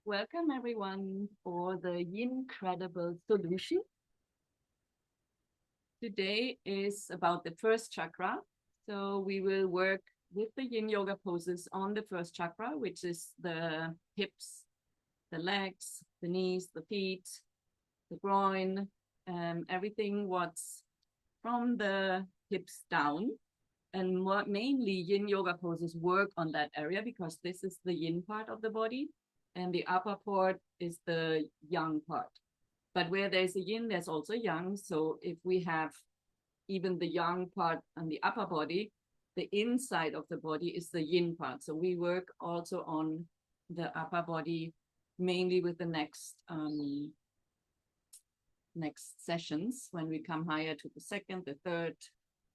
Welcome everyone for the YINcredible SOULution. Today is about the first chakra. So we will work with the Yin Yoga poses on the first chakra, which is the hips, the legs, the knees, the feet, the groin, everything what's from the hips down. And mainly Yin Yoga poses work on that area because this is the yin part of the body and the upper part is the yang part. But where there's a yin, there's also yang. So if we have even the yang part on the upper body, the inside of the body is the yin part. So we work also on the upper body, mainly with the next sessions when we come higher to the second, the third,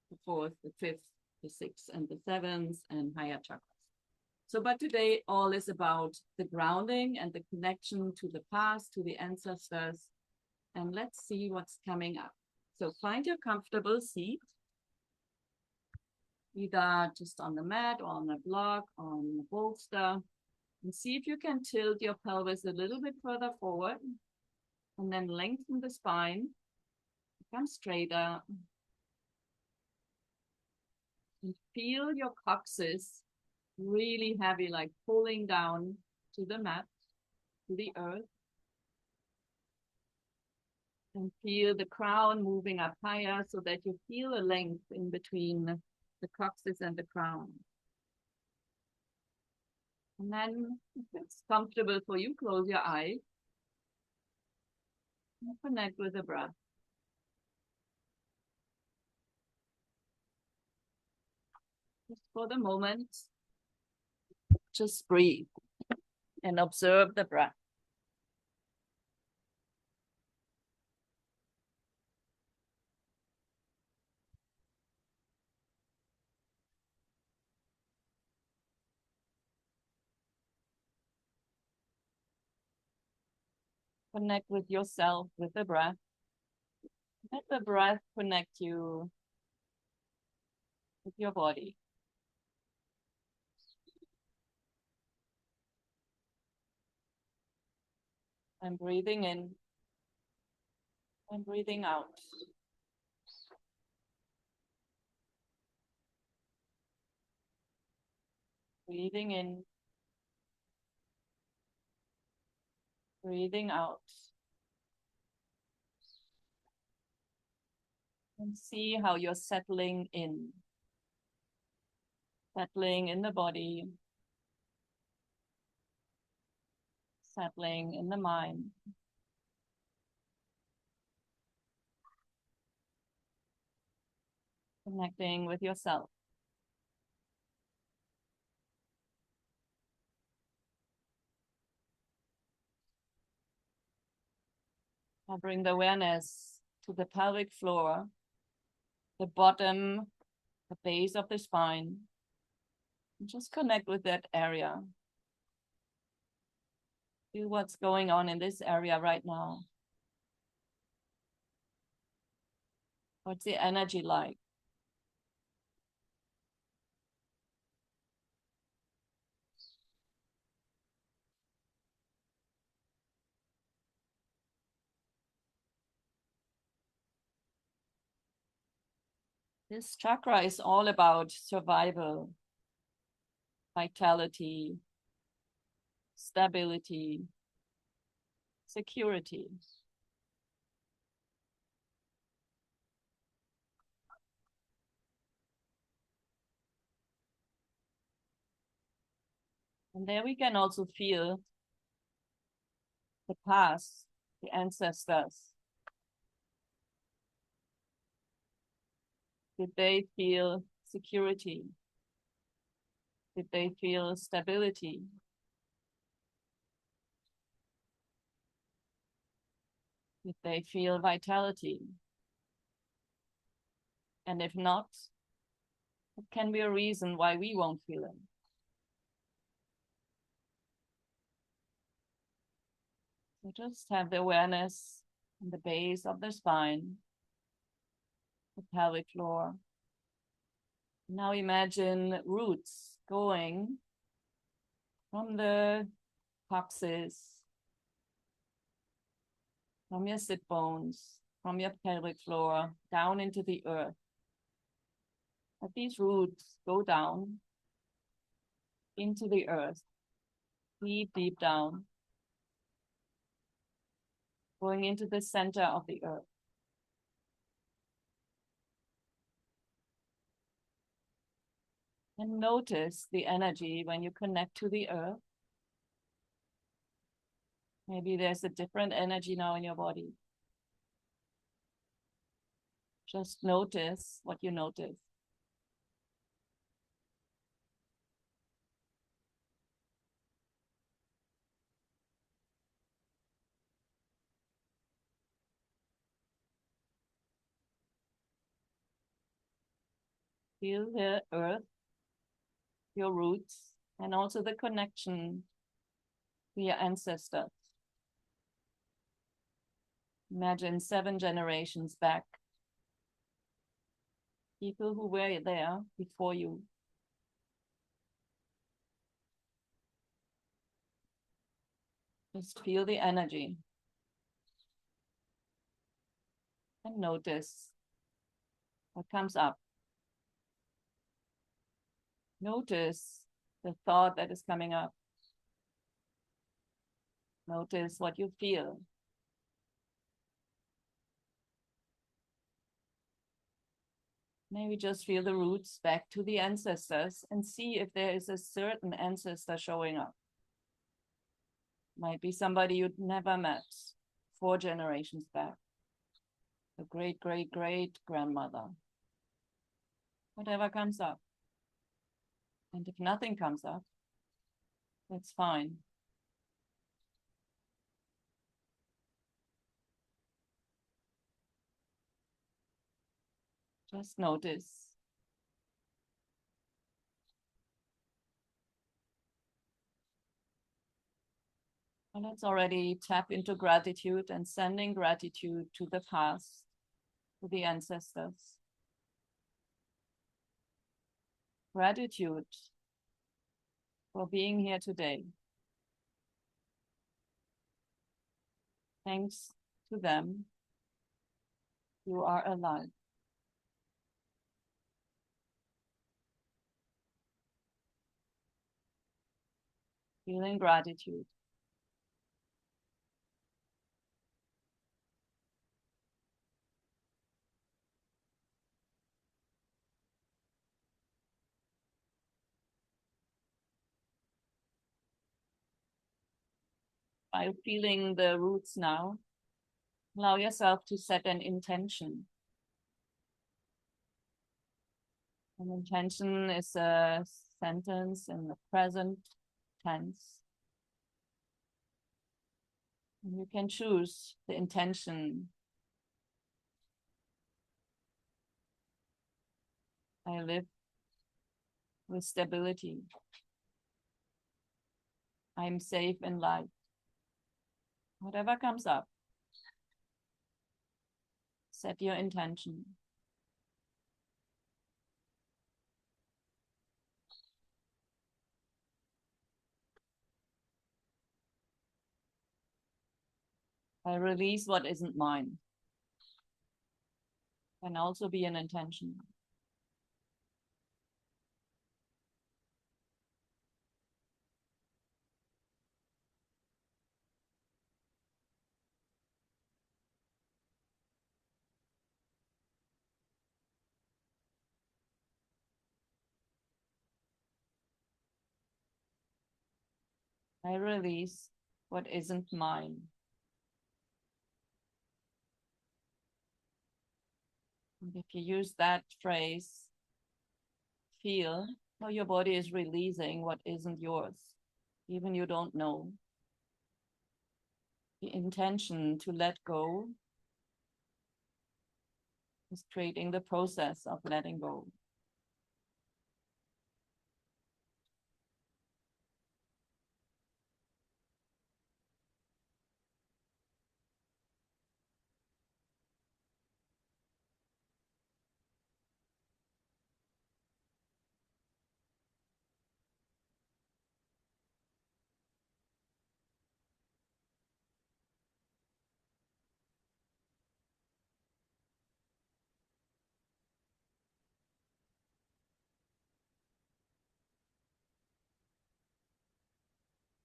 the fourth, the fifth, the sixth, and the seventh, and higher chakras. So, but today all is about the grounding and the connection to the past, to the ancestors, and let's see what's coming up. So find your comfortable seat, either just on the mat or on a block or on a bolster, and see if you can tilt your pelvis a little bit further forward and then lengthen the spine, become straighter, and feel your coccyx really heavy, like pulling down to the mat, to the earth. And feel the crown moving up higher so that you feel a length in between the coccyx and the crown. And then, if it's comfortable for you, close your eyes and connect with the breath. Just for the moment, just breathe and observe the breath. Connect with yourself, with the breath. Let the breath connect you with your body. And breathing in and breathing out. Breathing in, breathing out. And see how you're settling in the body, settling in the mind. Connecting with yourself. Now bring the awareness to the pelvic floor, the bottom, the base of the spine. And just connect with that area. Feel what's going on in this area right now. What's the energy like? This chakra is all about survival, vitality, stability, security. And there we can also feel the past, the ancestors. Did they feel security? Did they feel stability? Did they feel vitality? And if not, it can be a reason why we won't feel it. So just have the awareness in the base of the spine, the pelvic floor. Now imagine roots going from the coccyx, from your sit bones, from your pelvic floor, down into the earth. Let these roots go down into the earth, deep, deep down, going into the center of the earth. And notice the energy when you connect to the earth. Maybe there's a different energy now in your body. Just notice what you notice. Feel the earth, your roots, and also the connection to your ancestors. Imagine 7 generations back, people who were there before you. Just feel the energy and notice what comes up. Notice the thought that is coming up. Notice what you feel. Maybe just feel the roots back to the ancestors and see if there is a certain ancestor showing up. Might be somebody you'd never met 4 generations back. A great, great, great grandmother. Whatever comes up. And if nothing comes up, that's fine. Just notice. And let's already tap into gratitude and sending gratitude to the past, to the ancestors. Gratitude for being here today. Thanks to them, you are alive. Feeling gratitude. By feeling the roots now, allow yourself to set an intention. An intention is a sentence in the present tense. And you can choose the intention. I live with stability. I'm safe in life. Whatever comes up, set your intention. I release what isn't mine. Can also be an intention. I release what isn't mine. And if you use that phrase, feel how your body is releasing what isn't yours, even you don't know. The intention to let go is creating the process of letting go.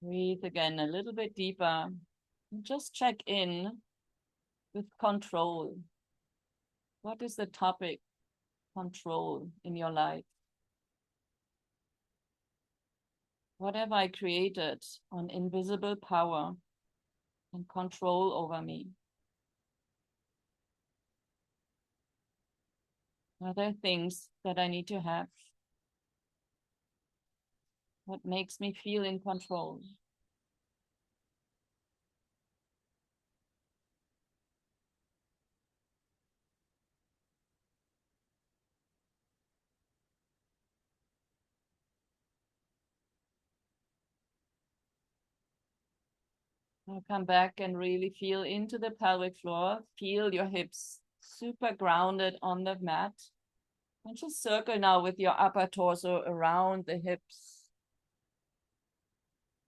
Breathe again a little bit deeper. And just check in with control. What is the topic, control, in your life? What have I created on invisible power and control over me? Are there things that I need to have? What makes me feel in control? Now come back and really feel into the pelvic floor. Feel your hips super grounded on the mat. And just circle now with your upper torso around the hips.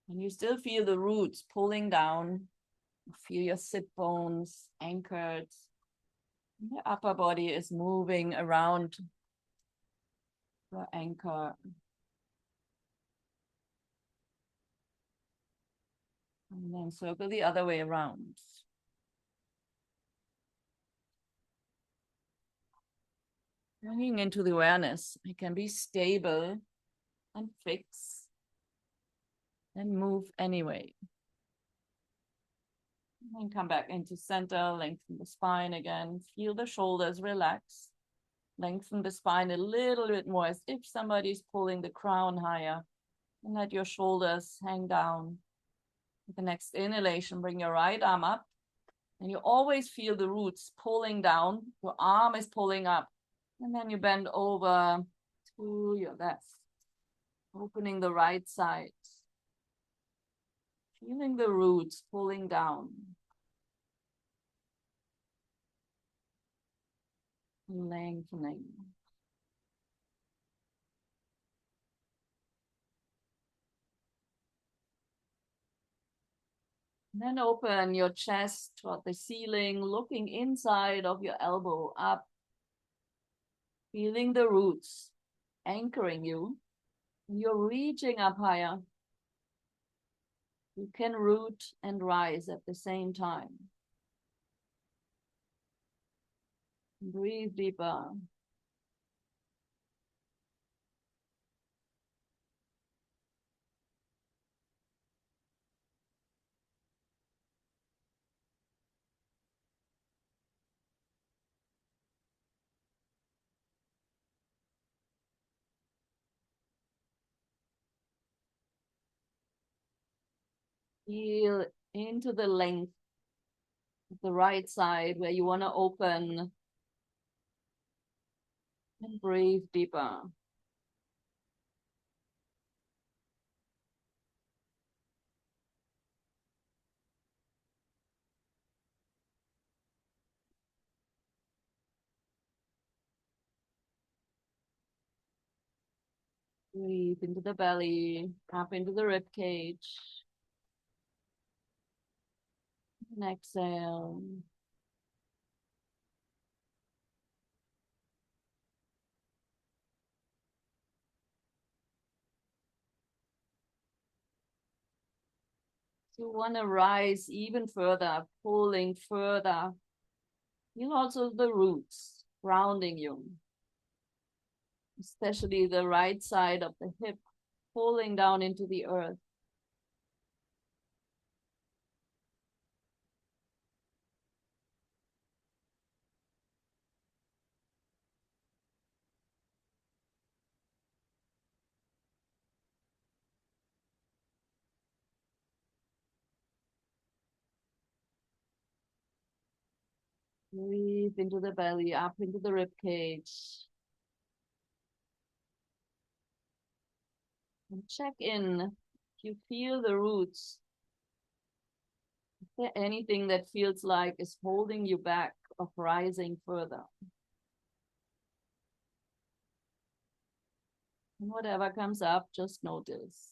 And you still feel the roots pulling down. Feel your sit bones anchored. The upper body is moving around your anchor. And then circle the other way around. Bringing into the awareness, it can be stable and fixed and move anyway. And come back into center, lengthen the spine again. Feel the shoulders relax. Lengthen the spine a little bit more as if somebody's pulling the crown higher. And let your shoulders hang down. With the next inhalation, bring your right arm up. And you always feel the roots pulling down. Your arm is pulling up. And then you bend over to your left. Opening the right side. Feeling the roots pulling down. Lengthening. Then open your chest toward the ceiling, looking inside of your elbow up. Feeling the roots anchoring you. You're reaching up higher. You can root and rise at the same time. Breathe deeper. Feel into the length of the right side where you want to open. And breathe deeper. Breathe into the belly, up into the rib cage. And exhale. You want to rise even further, pulling further. Feel also the roots grounding you, especially the right side of the hip, pulling down into the earth. Breathe into the belly, up into the rib cage. And check in. If you feel the roots, is there anything that feels like is holding you back of rising further? And whatever comes up, just notice.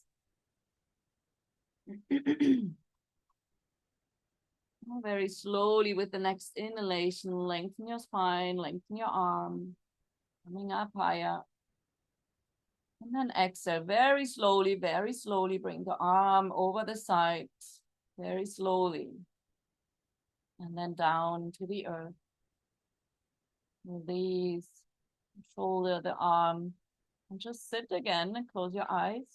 Very slowly with the next inhalation, lengthen your spine, lengthen your arm, coming up higher. And then exhale very slowly, bring the arm over the side, very slowly. And then down to the earth. Release the shoulder, the arm, and just sit again and close your eyes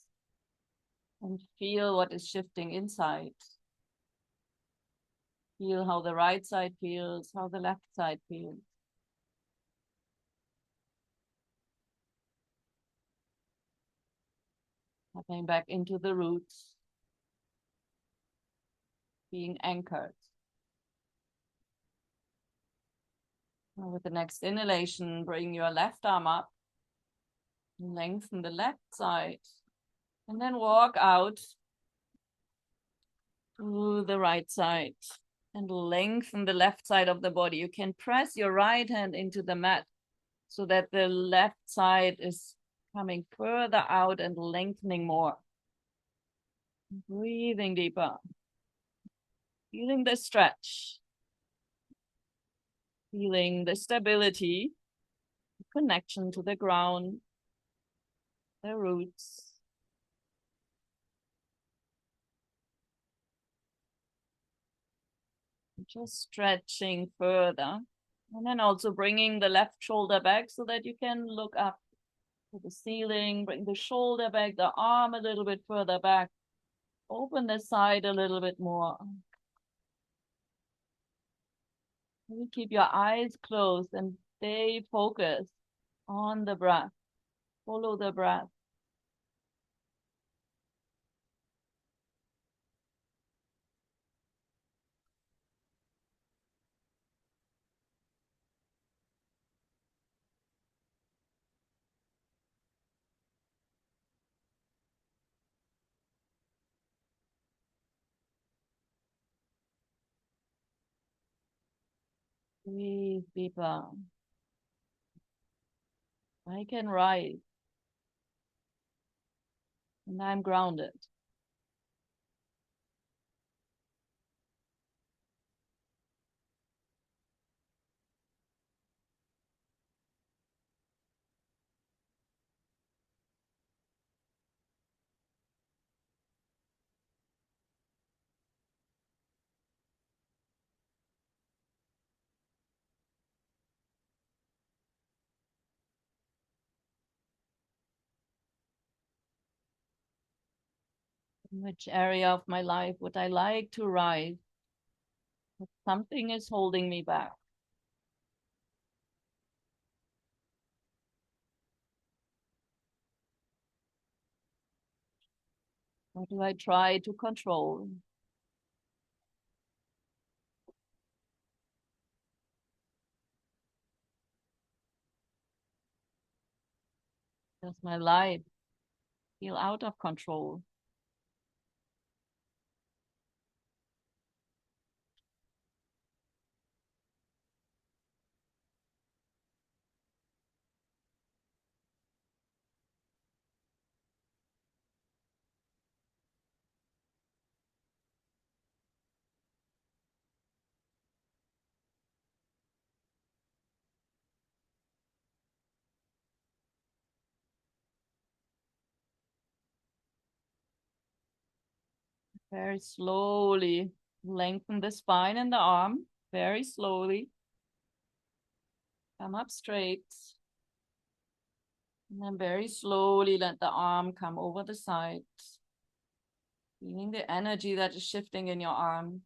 and feel what is shifting inside. Feel how the right side feels, how the left side feels. Coming back into the roots, being anchored. Now with the next inhalation, bring your left arm up, lengthen the left side, and then walk out to the right side and lengthen the left side of the body. You can press your right hand into the mat so that the left side is coming further out and lengthening more. Breathing deeper. Feeling the stretch. Feeling the stability, the connection to the ground, the roots. Just stretching further. And then also bringing the left shoulder back so that you can look up to the ceiling. Bring the shoulder back, the arm a little bit further back. Open the side a little bit more. Maybe keep your eyes closed and stay focused on the breath. Follow the breath. Breathe deeper. I can rise. And I'm grounded. In which area of my life would I like to rise? If something is holding me back. What do I try to control? Does my life feel out of control? Very slowly lengthen the spine and the arm. Very slowly. Come up straight. And then very slowly let the arm come over the side. Feeling the energy that is shifting in your arm.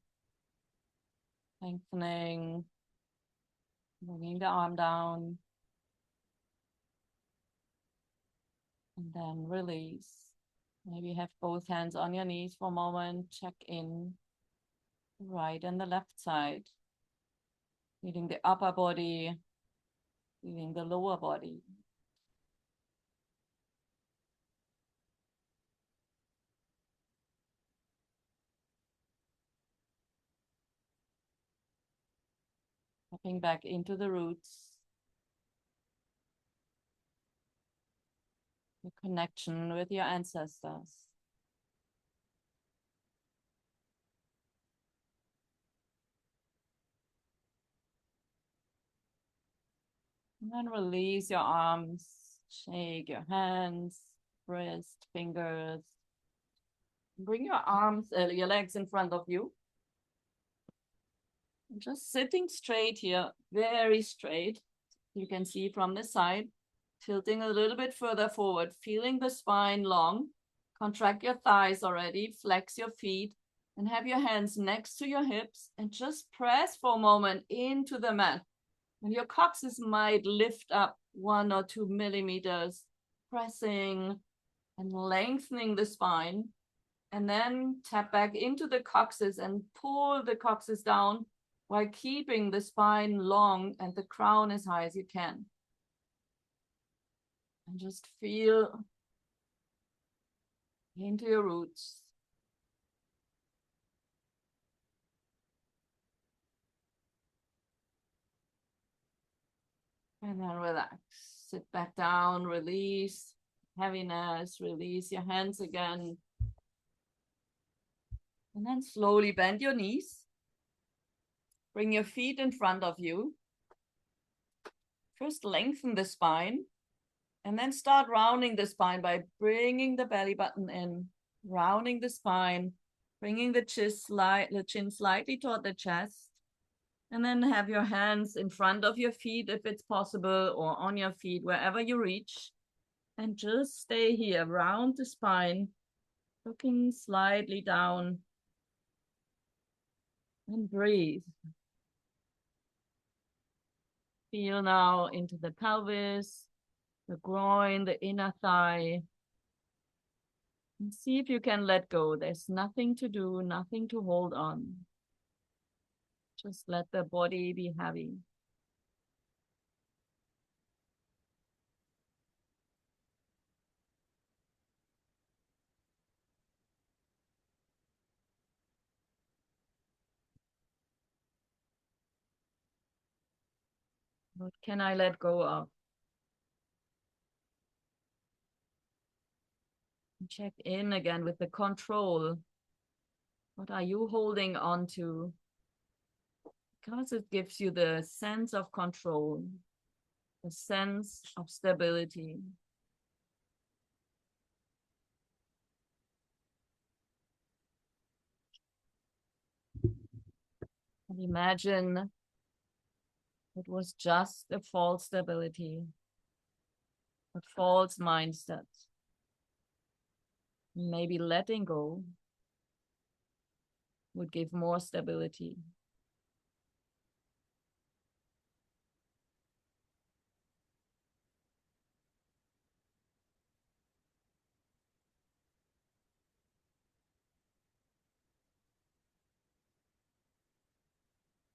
Lengthening. Bringing the arm down. And then release. Maybe have both hands on your knees for a moment. Check in. The right and the left side. Feeling the upper body. Feeling the lower body. Tapping back into the roots. The connection with your ancestors. And then release your arms, shake your hands, wrist, fingers. Bring your arms, your legs in front of you. Just sitting straight here, very straight. You can see from the side, tilting a little bit further forward, feeling the spine long. Contract your thighs already, flex your feet, and have your hands next to your hips and just press for a moment into the mat. And your coccyx might lift up 1 or 2 millimeters, pressing and lengthening the spine. And then tap back into the coccyx and pull the coccyx down while keeping the spine long and the crown as high as you can. And just feel into your roots. And then relax. Sit back down, release heaviness, release your hands again. And then slowly bend your knees. Bring your feet in front of you. First, lengthen the spine. And then start rounding the spine by bringing the belly button in, rounding the spine, bringing the chin slightly toward the chest. And then have your hands in front of your feet if it's possible, or on your feet, wherever you reach. And just stay here, round the spine, looking slightly down. And breathe. Feel now into the pelvis, the groin, the inner thigh. And see if you can let go. There's nothing to do, nothing to hold on. Just let the body be heavy. What can I let go of? Check in again with the control. What are you holding on to? Because it gives you the sense of control, the sense of stability. And imagine it was just a false stability, a false mindset. Maybe letting go would give more stability.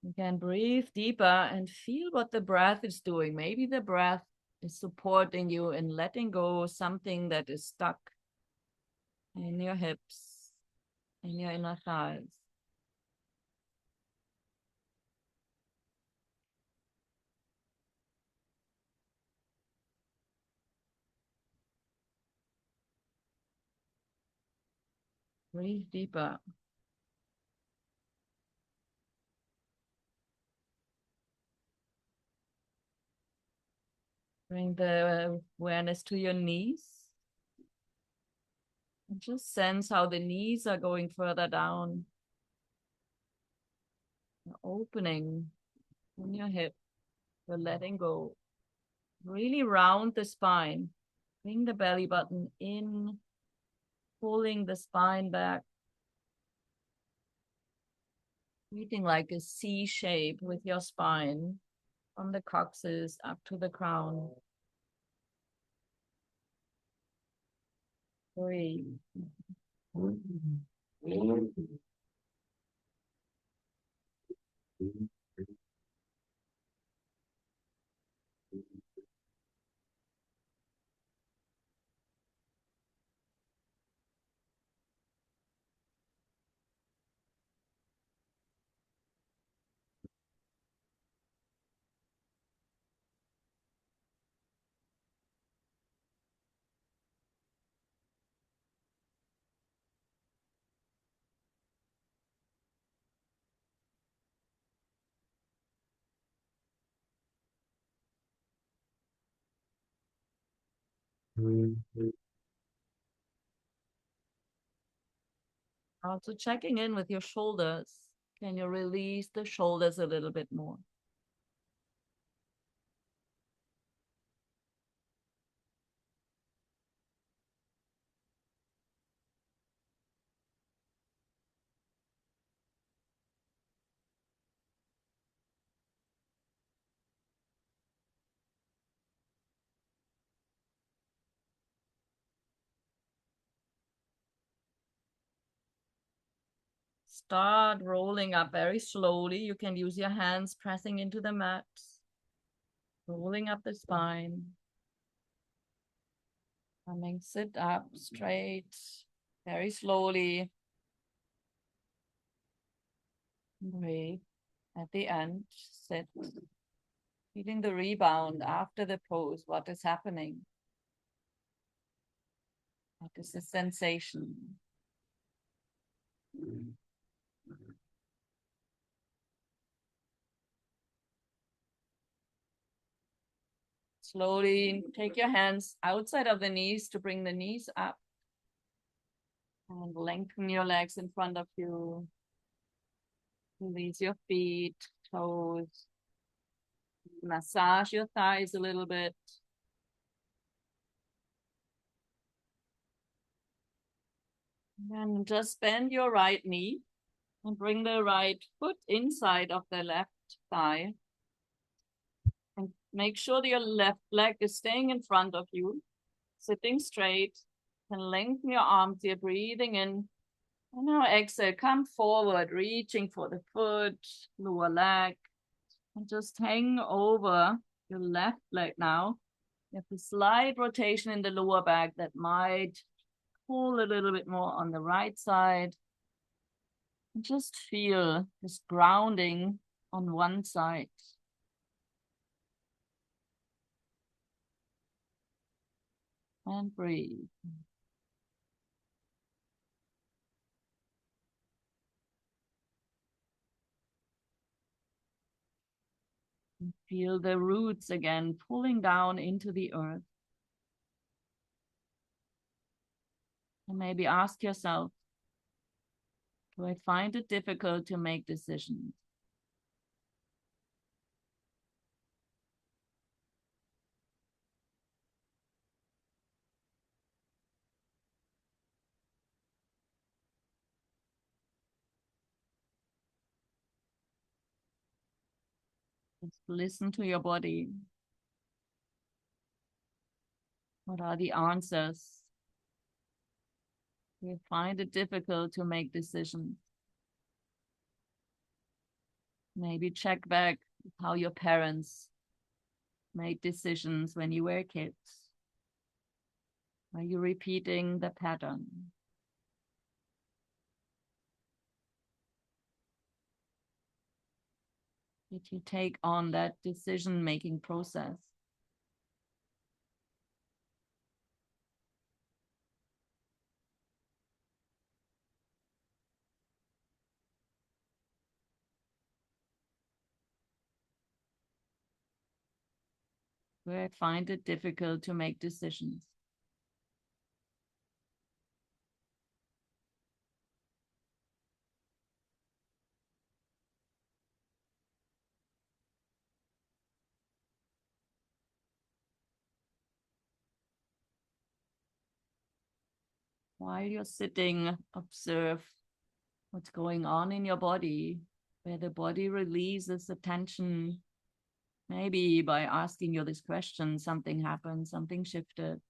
You can breathe deeper and feel what the breath is doing. Maybe the breath is supporting you in letting go something that is stuck in your hips, in your inner thighs. Breathe deeper. Bring the awareness to your knees. And just sense how the knees are going further down. Opening in your hip. You're letting go. Really round the spine. Bring the belly button in. Pulling the spine back. Creating like a C shape with your spine. From the coccyx up to the crown. Breathe. Also checking in with your shoulders. Can you release the shoulders a little bit more? Start rolling up very slowly. You can use your hands pressing into the mat, rolling up the spine. Coming, sit up straight, very slowly. Breathe. At the end, sit. Feeling the rebound after the pose. What is happening? What is the sensation? Slowly take your hands outside of the knees to bring the knees up. And lengthen your legs in front of you. Release your feet, toes. Massage your thighs a little bit. And just bend your right knee and bring the right foot inside of the left thigh. And make sure that your left leg is staying in front of you, sitting straight. And lengthen your arms here, breathing in. And now exhale, come forward, reaching for the foot, lower leg. And just hang over your left leg now. You have a slight rotation in the lower back that might pull a little bit more on the right side. And just feel this grounding on one side. And breathe. And feel the roots again pulling down into the earth. And maybe ask yourself, do I find it difficult to make decisions? Just listen to your body. What are the answers? Do you find it difficult to make decisions? Maybe check back how your parents made decisions when you were kids. Are you repeating the pattern? Did you take on that decision-making process? Where I find it difficult to make decisions? While you're sitting, observe what's going on in your body, where the body releases the tension. Maybe by asking you this question, something happened, something shifted.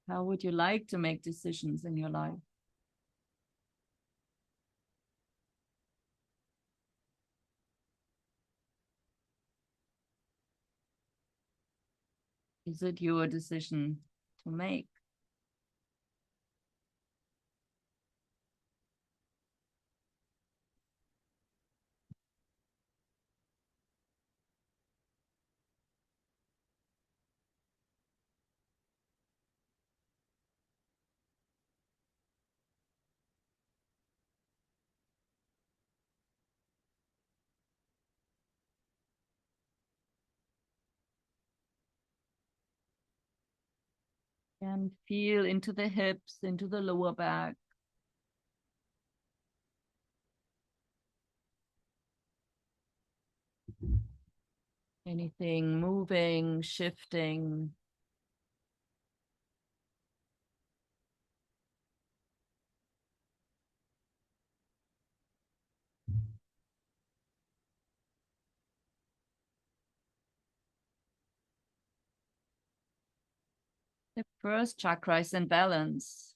How would you like to make decisions in your life? Is it your decision to make? And feel into the hips, into the lower back. Anything moving, shifting. The first chakra is in balance.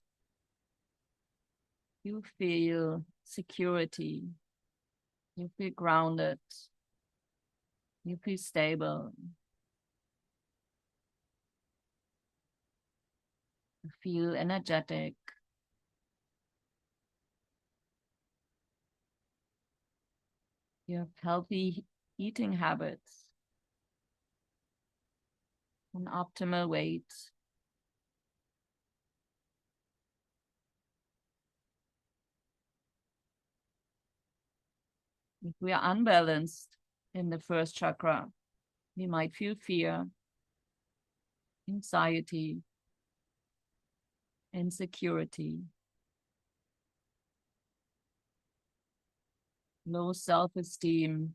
You feel security. You feel grounded. You feel stable. You feel energetic. You have healthy eating habits. An optimal weight. If we are unbalanced in the first chakra, we might feel fear, anxiety, insecurity, low self-esteem,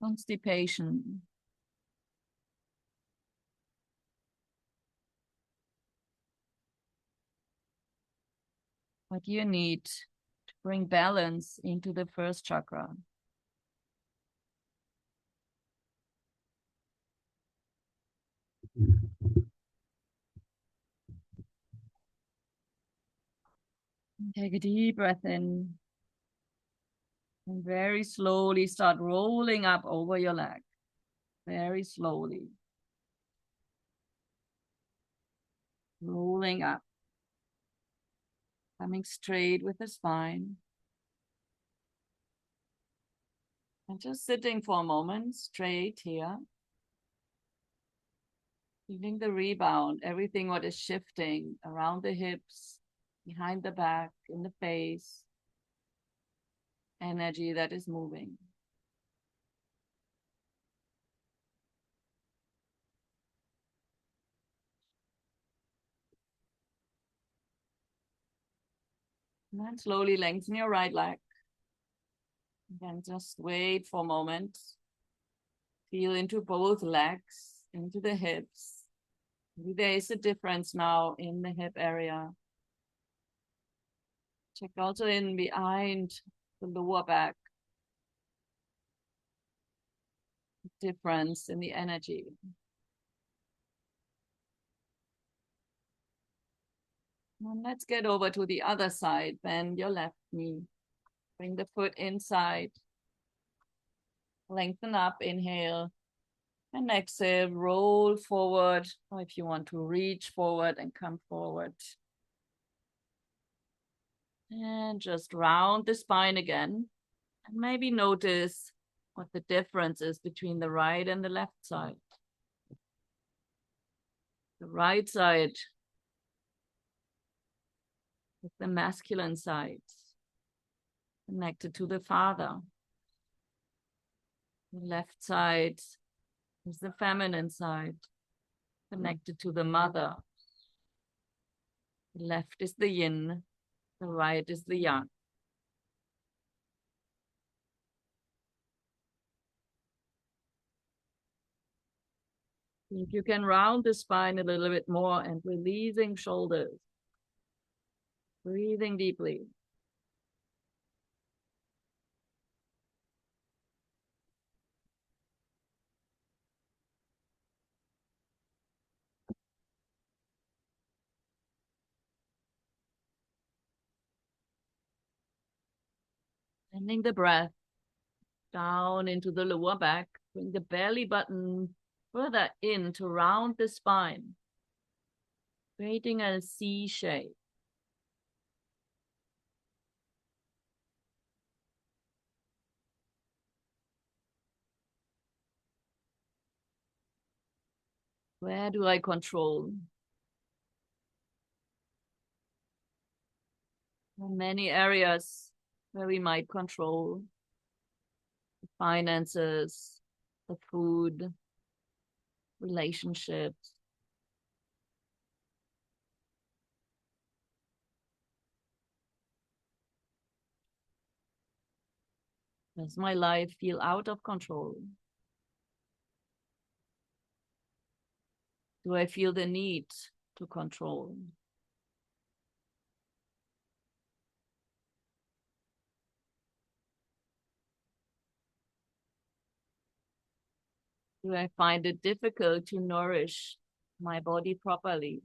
constipation. But you need to bring balance into the first chakra. Take a deep breath in and very slowly start rolling up over your leg. Very slowly. Rolling up. Coming straight with the spine. And just sitting for a moment straight here. Feeling the rebound, everything what is shifting around the hips, behind the back, in the face. Energy that is moving. And then slowly lengthen your right leg. Then just wait for a moment. Feel into both legs, into the hips. Maybe there is a difference now in the hip area. Check also in behind the lower back. Difference in the energy. And let's get over to the other side. Bend your left knee. Bring the foot inside. Lengthen up, inhale. And exhale, roll forward. Or if you want to reach forward and come forward. And just round the spine again. And maybe notice what the difference is between the right and the left side. The right side is the masculine side, connected to the father. The left side is the feminine side, connected to the mother. The left is the yin, the right is the yang. If you can round the spine a little bit more and releasing shoulders, breathing deeply. Sending the breath down into the lower back. Bring the belly button further in to round the spine, creating a C shape. Where do I control? There are many areas where we might control the finances, the food, relationships, Does my life feel out of control? Do I feel the need to control? Do I find it difficult to nourish my body properly?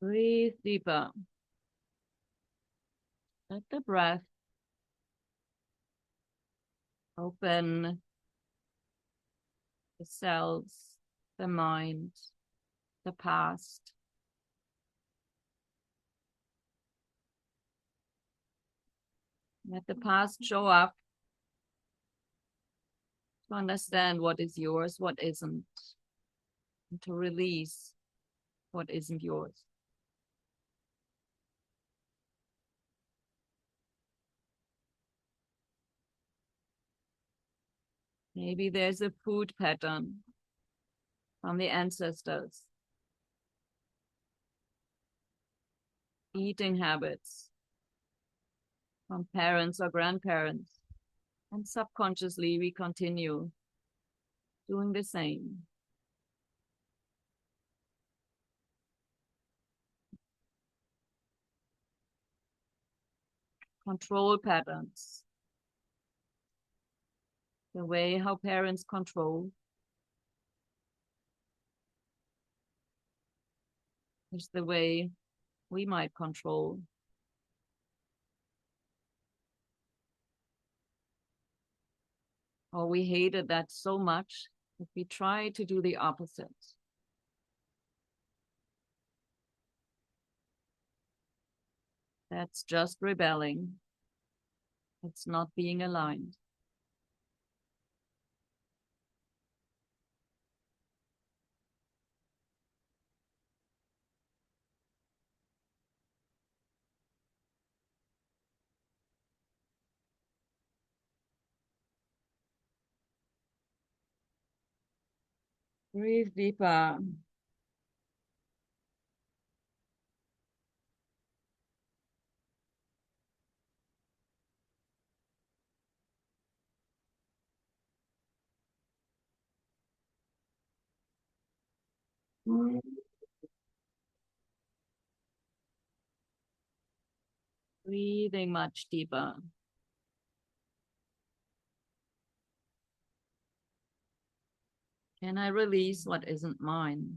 Breathe deeper. Let the breath open the cells, the mind, the past. Let the past show up to understand what is yours, what isn't, and to release what isn't yours. Maybe there's a food pattern from the ancestors, eating habits from parents or grandparents, and subconsciously we continue doing the same. Control patterns, the way how parents control is the way we might control. Or we hated that so much that we try to do the opposite. That's just rebelling. It's not being aligned. Breathe deeper. Breathing much deeper. Can I release what isn't mine?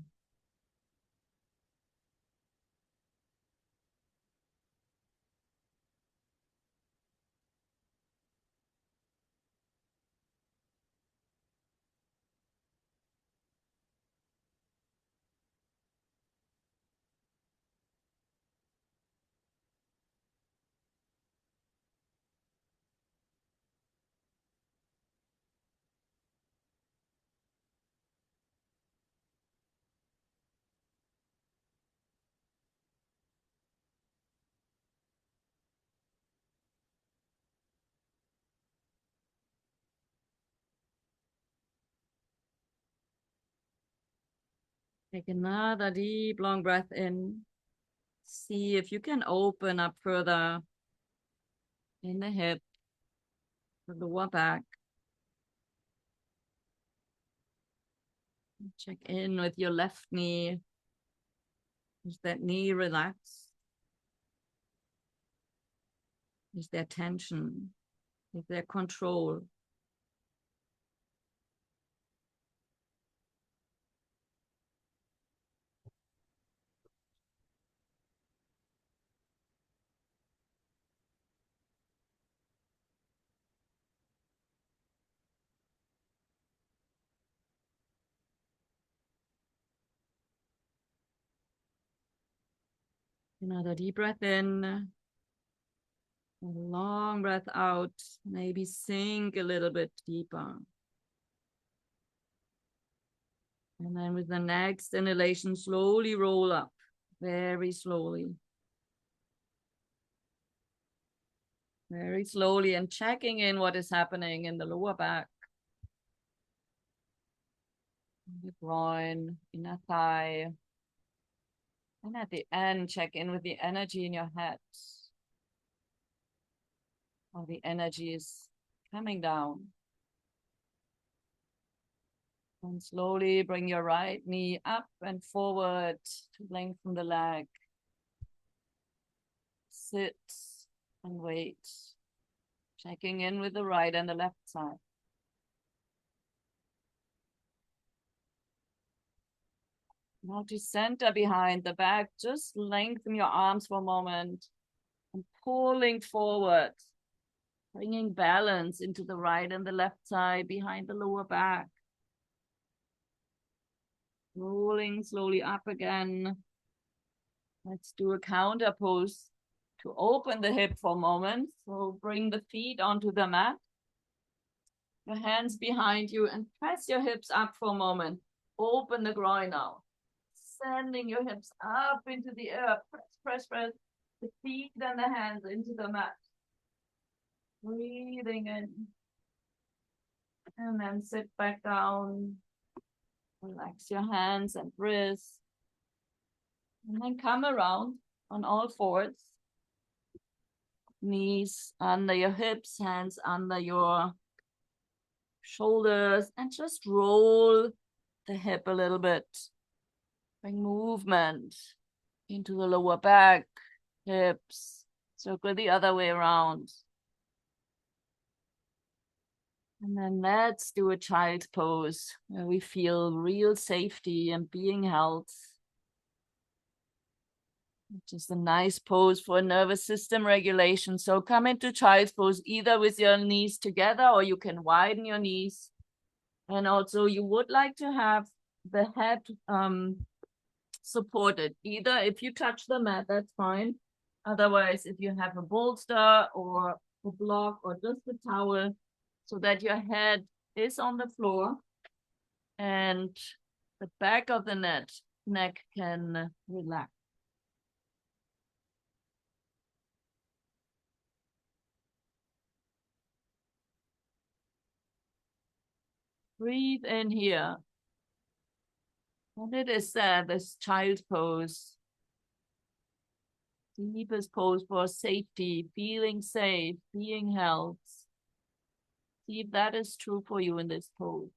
Take another deep, long breath in. See if you can open up further in the hip, the lower back. Check in with your left knee. Is that knee relaxed? Is there tension? Is there control? Another deep breath in, a long breath out. Maybe sink a little bit deeper. And then with the next inhalation, slowly roll up, very slowly. Very slowly, and checking in what is happening in the lower back, the groin, inner thigh. And at the end, check in with the energy in your head. How the energy is coming down. And slowly bring your right knee up and forward to lengthen the leg. Sit and wait. Checking in with the right and the left side. Now to center behind the back, just lengthen your arms for a moment and pulling forward, bringing balance into the right and the left side behind the lower back. Rolling slowly up again. Let's do a counter pose to open the hip for a moment. So bring the feet onto the mat. Your hands behind you and press your hips up for a moment. Open the groin now. Sending your hips up into the air. Press, press, press. The feet and the hands into the mat. Breathing in. And then sit back down. Relax your hands and wrists. And then come around on all fours. Knees under your hips, hands under your shoulders, and just roll the hip a little bit. Bring movement into the lower back, hips. Circle the other way around. And then let's do a child's pose where we feel real safety and being held. Just a nice pose for nervous system regulation. So come into child's pose either with your knees together, or you can widen your knees. And also you would like to have the head supported. Either if you touch the mat, that's fine. Otherwise, if you have a bolster or a block or just a towel, so that your head is on the floor and the back of the neck can relax. Breathe in here. And it is this child's pose. Deepest pose for safety, feeling safe, being held. See if that is true for you in this pose.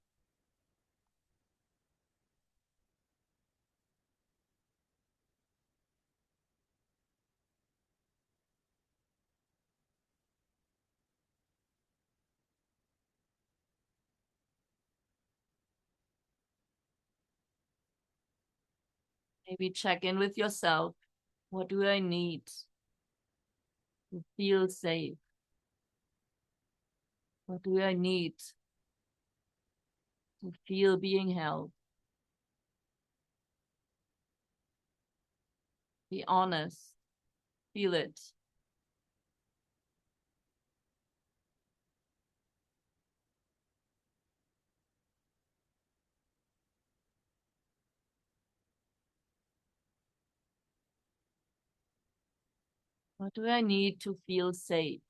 Maybe check in with yourself. What do I need to feel safe? What do I need to feel being held? Be honest. Feel it. What do I need to feel safe?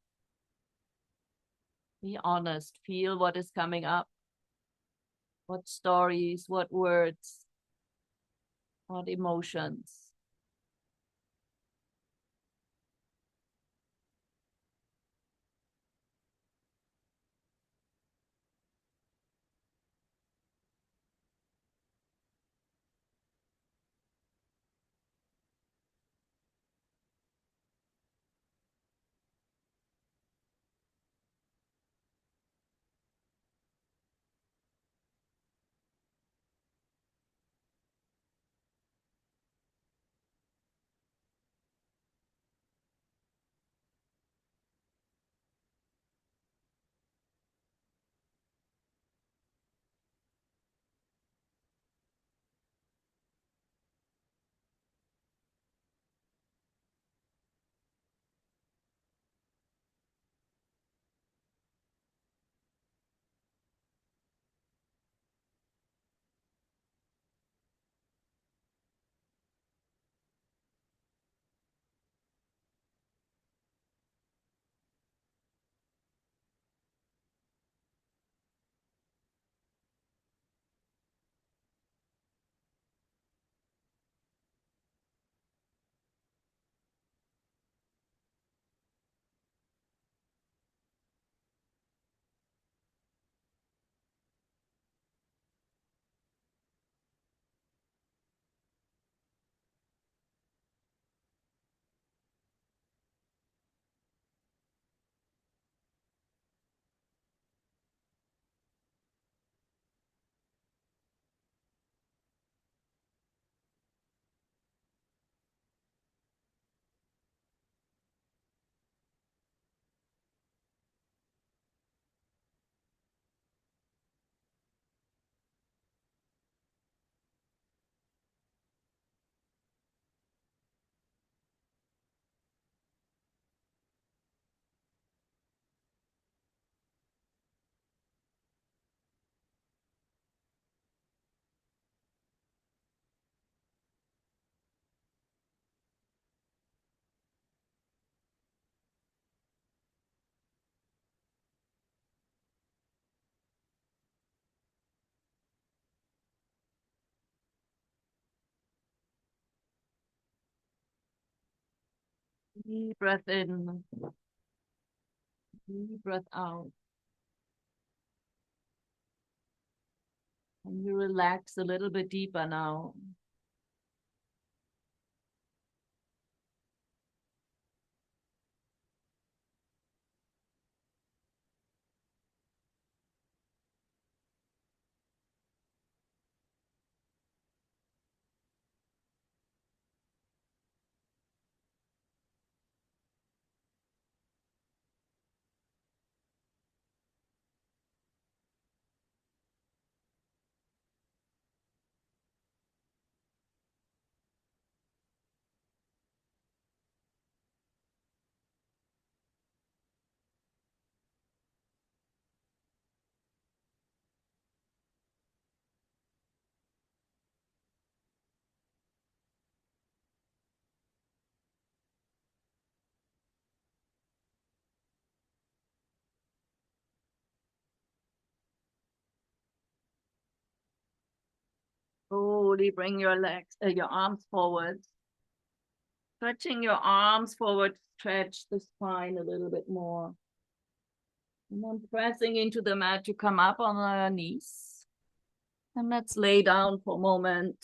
Be honest. Feel what is coming up. What stories, what words, what emotions. Deep breath in, deep breath out. And you relax a little bit deeper now. Slowly bring your legs, your arms forward. Stretching your arms forward, stretch the spine a little bit more. And then pressing into the mat to come up on our knees. And let's lay down for a moment,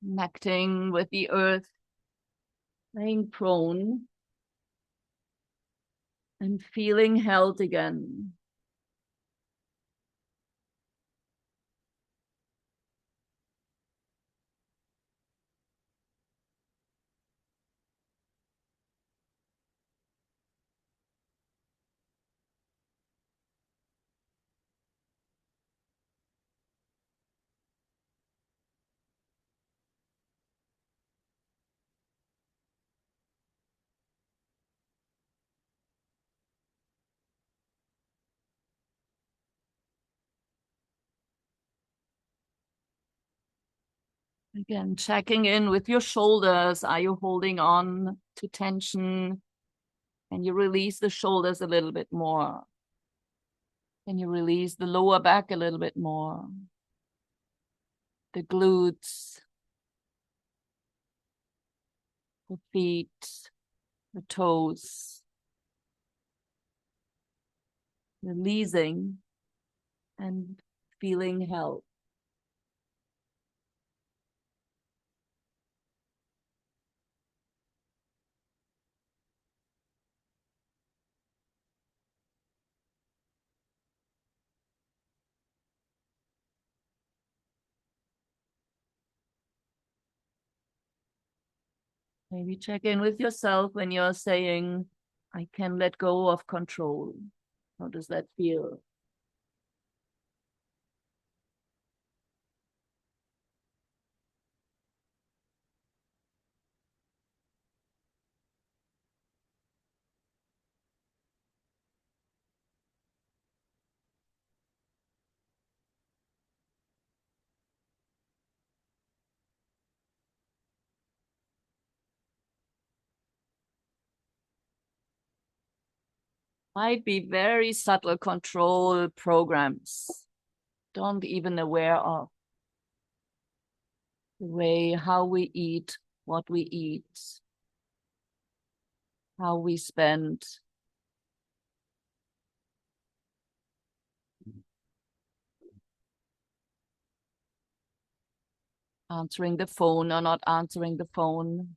connecting with the earth, laying prone and feeling held again. Again, checking in with your shoulders. Are you holding on to tension? Can you release the shoulders a little bit more? Can you release the lower back a little bit more? The glutes, the feet, the toes. Releasing and feeling held. Maybe check in with yourself when you're saying, I can let go of control. How does that feel? Might be very subtle control programs. Don't even aware of the way how we eat, what we eat, how we spend. Answering the phone or not answering the phone.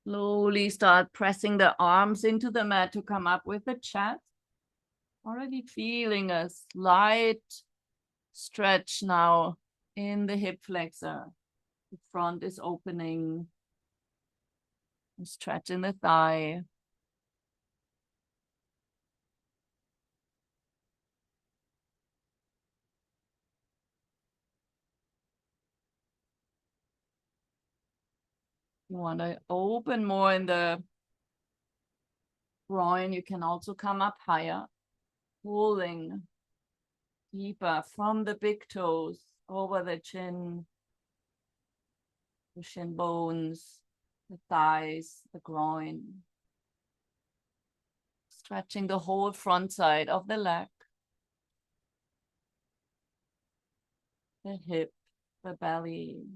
Slowly start pressing the arms into the mat to come up with the chest. Already feeling a slight stretch now in the hip flexor. The front is opening. A stretch in the thigh. You want to open more in the groin. You can also come up higher, pulling deeper from the big toes over the chin, the shin bones, the thighs, the groin. Stretching the whole front side of the leg, the hip, the belly.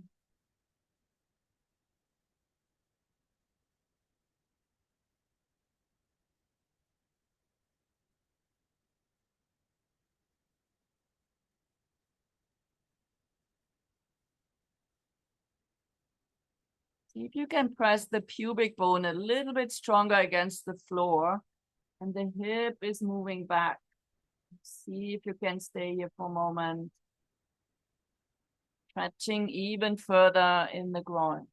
See if you can press the pubic bone a little bit stronger against the floor, and the hip is moving back. See if you can stay here for a moment. Stretching even further in the groin.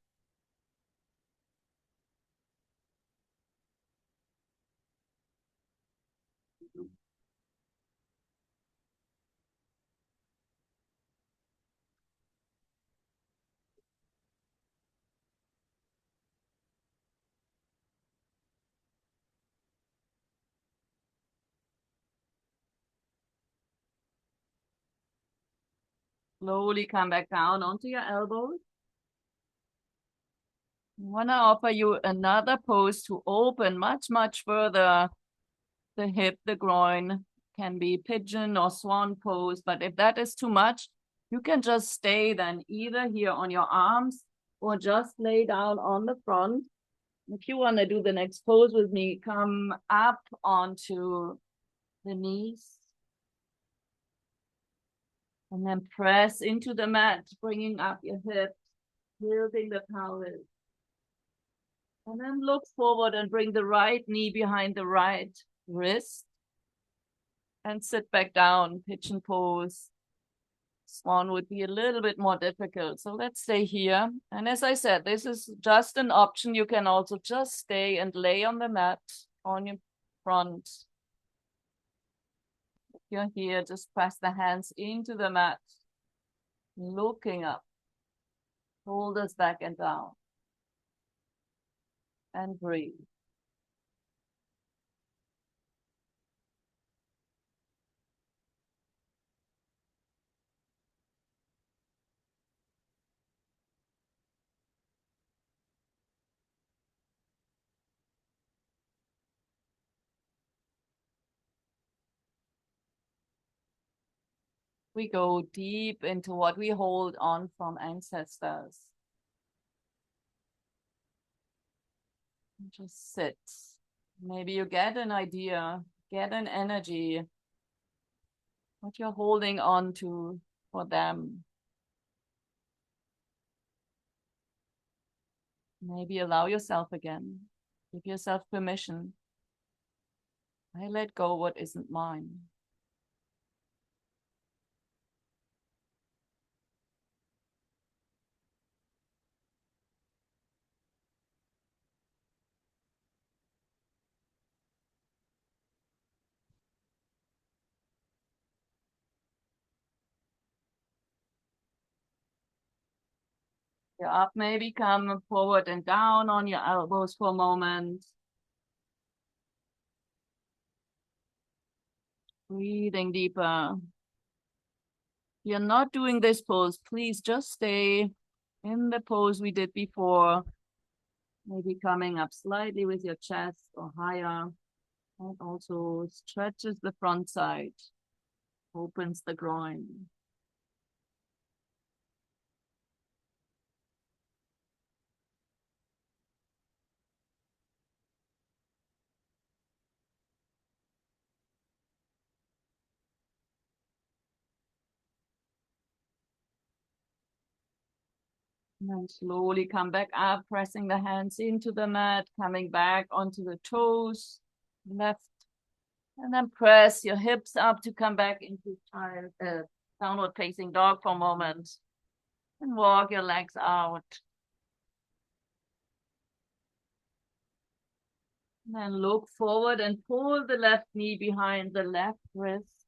Slowly come back down onto your elbows. I want to offer you another pose to open much, much further the hip, the groin. Can be pigeon or swan pose, but if that is too much, you can just stay then either here on your arms or just lay down on the front. If you want to do the next pose with me, come up onto the knees and then press into the mat, bringing up your hips, tilting the pelvis. And then look forward and bring the right knee behind the right wrist. And sit back down, pigeon pose. Swan would be a little bit more difficult. So let's stay here. And as I said, this is just an option. You can also just stay and lay on the mat on your front. If you're here, just press the hands into the mat, looking up, shoulders back and down. And breathe. We go deep into what we hold on from ancestors. Just sit. Maybe you get an idea, get an energy, what you're holding on to for them. Maybe allow yourself again. Give yourself permission. I let go what isn't mine. You're up, maybe come forward and down on your elbows for a moment. Breathing deeper. You're not doing this pose. Please just stay in the pose we did before. Maybe coming up slightly with your chest or higher. And also stretches the front side, opens the groin. And then slowly come back up, pressing the hands into the mat, coming back onto the toes, left. And then press your hips up to come back into downward facing dog for a moment. And walk your legs out. And then look forward and pull the left knee behind the left wrist.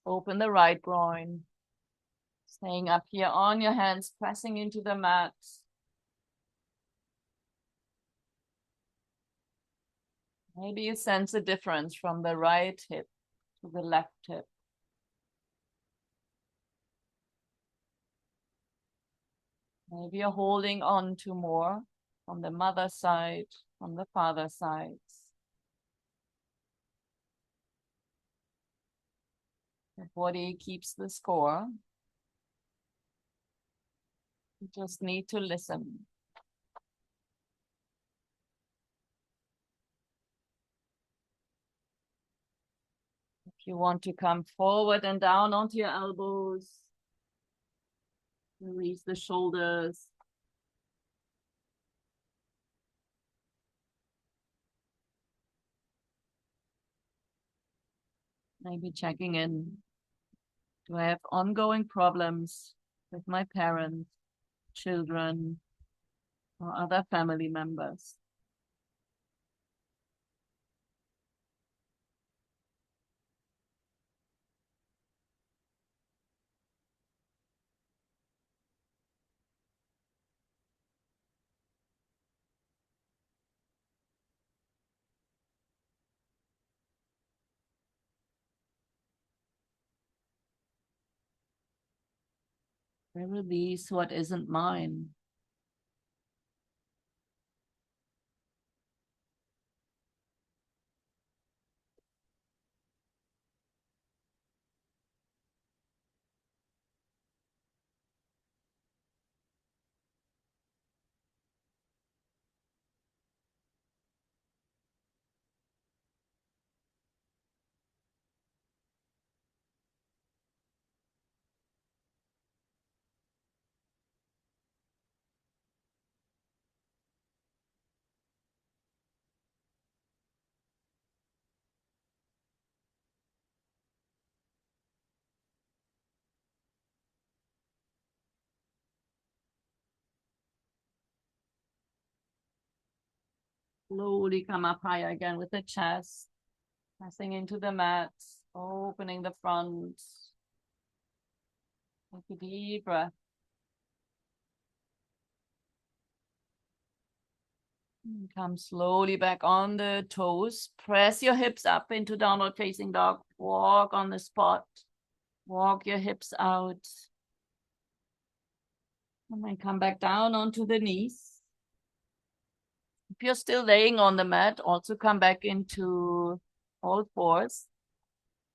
Open the right groin. Staying up here on your hands, pressing into the mat. Maybe you sense a difference from the right hip to the left hip. Maybe you're holding on to more from the mother side, from the father sides. The body keeps the score. You just need to listen. If you want to come forward and down onto your elbows, release the shoulders. Maybe checking in. Do I have ongoing problems with my parents, children, or other family members? I release what isn't mine. Slowly come up higher again with the chest, pressing into the mat, opening the front. Take a deep breath. And come slowly back on the toes. Press your hips up into downward facing dog. Walk on the spot. Walk your hips out. And then come back down onto the knees. If you're still laying on the mat, also come back into all fours.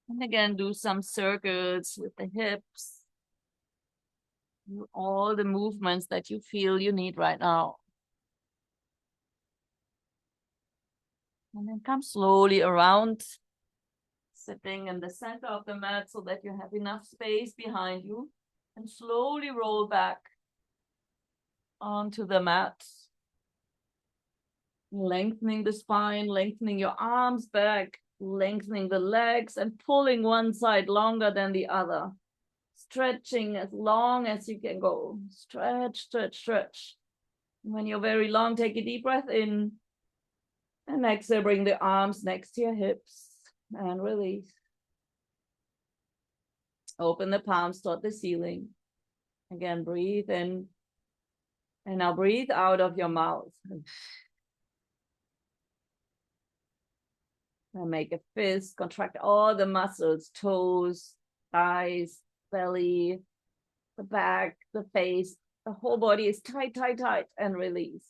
And again, do some circles with the hips. Do all the movements that you feel you need right now. And then come slowly around, sitting in the center of the mat so that you have enough space behind you. And slowly roll back onto the mat. Lengthening the spine, lengthening your arms back, lengthening the legs and pulling one side longer than the other. Stretching as long as you can go. Stretch, stretch, stretch. When you're very long, take a deep breath in. And exhale, bring the arms next to your hips and release. Open the palms toward the ceiling. Again, breathe in. And now breathe out of your mouth. And make a fist, contract all the muscles, toes, thighs, belly, the back, the face. The whole body is tight, tight, tight, and release.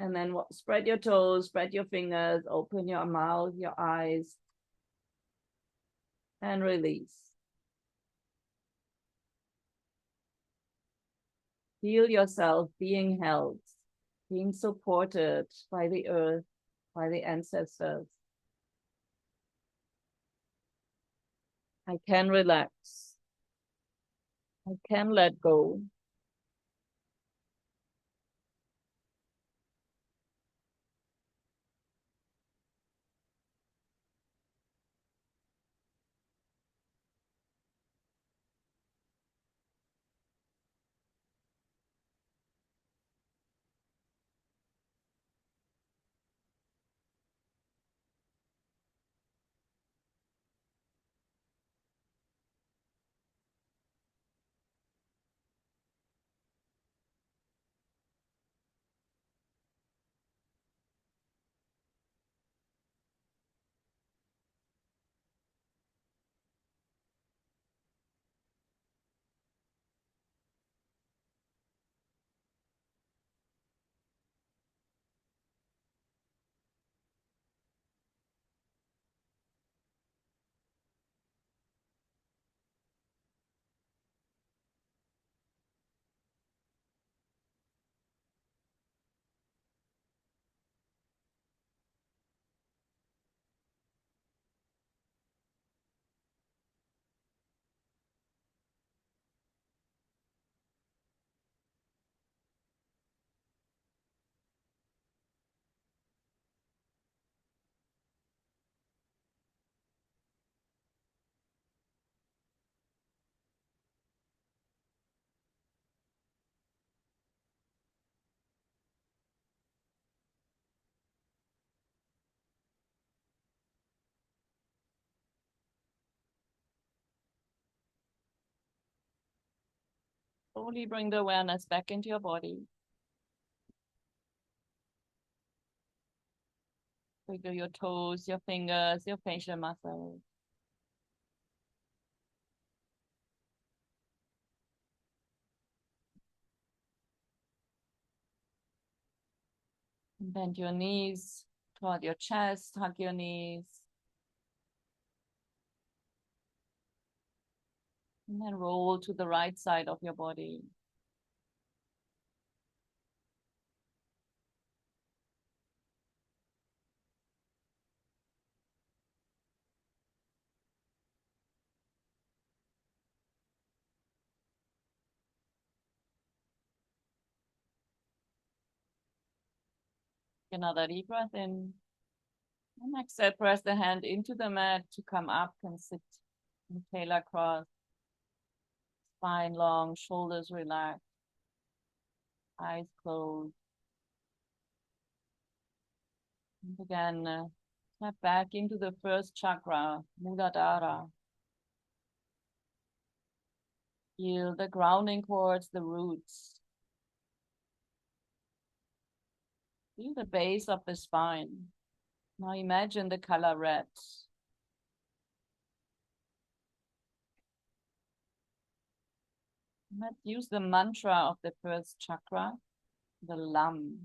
And then spread your toes, spread your fingers, open your mouth, your eyes, and release. Feel yourself being held, being supported by the earth, by the ancestors. I can relax. I can let go. Slowly bring the awareness back into your body. Wiggle your toes, your fingers, your facial muscles. Bend your knees toward your chest, hug your knees. And then roll to the right side of your body. Another deep breath in. And exhale, press the hand into the mat to come up and sit in tailor cross. Spine long, shoulders relaxed, eyes closed. And again, step back into the first chakra, Muladhara. Feel the grounding towards the roots. Feel the base of the spine. Now imagine the color red. Let's use the mantra of the first chakra, the Lam.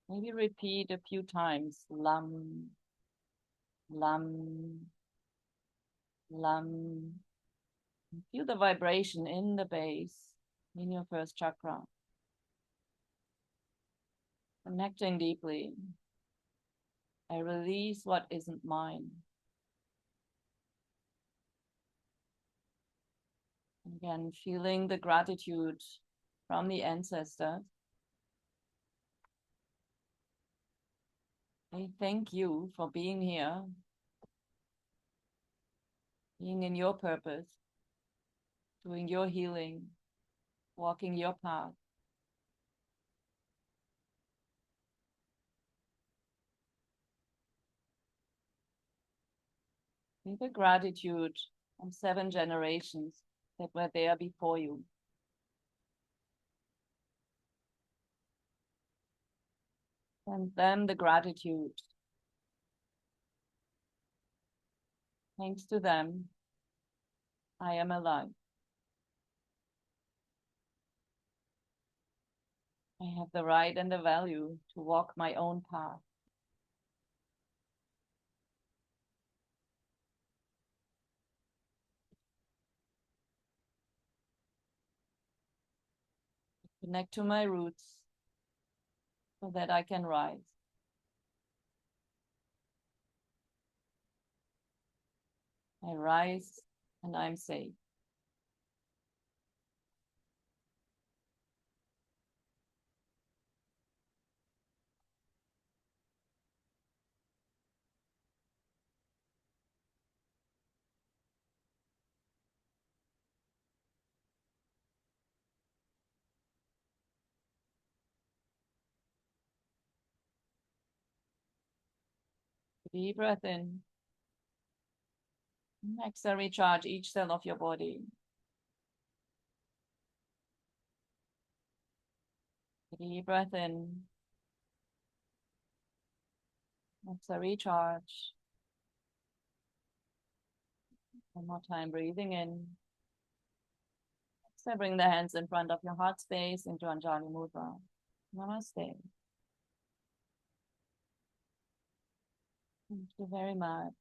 Maybe repeat a few times. Lam, Lam, Lam. Feel the vibration in the base, in your first chakra. Connecting deeply. I release what isn't mine. Again, feeling the gratitude from the ancestors. I thank you for being here, being in your purpose, doing your healing, walking your path. Feel the gratitude from 7 generations that were there before you. Send them the gratitude. Thanks to them, I am alive. I have the right and the value to walk my own path. Connect to my roots so that I can rise. I rise and I'm safe. Deep breath in. Exhale, recharge each cell of your body. Deep breath in. Exhale, recharge. One more time, breathing in. Exhale, bring the hands in front of your heart space into Anjali Mudra. Namaste. Thank you very much.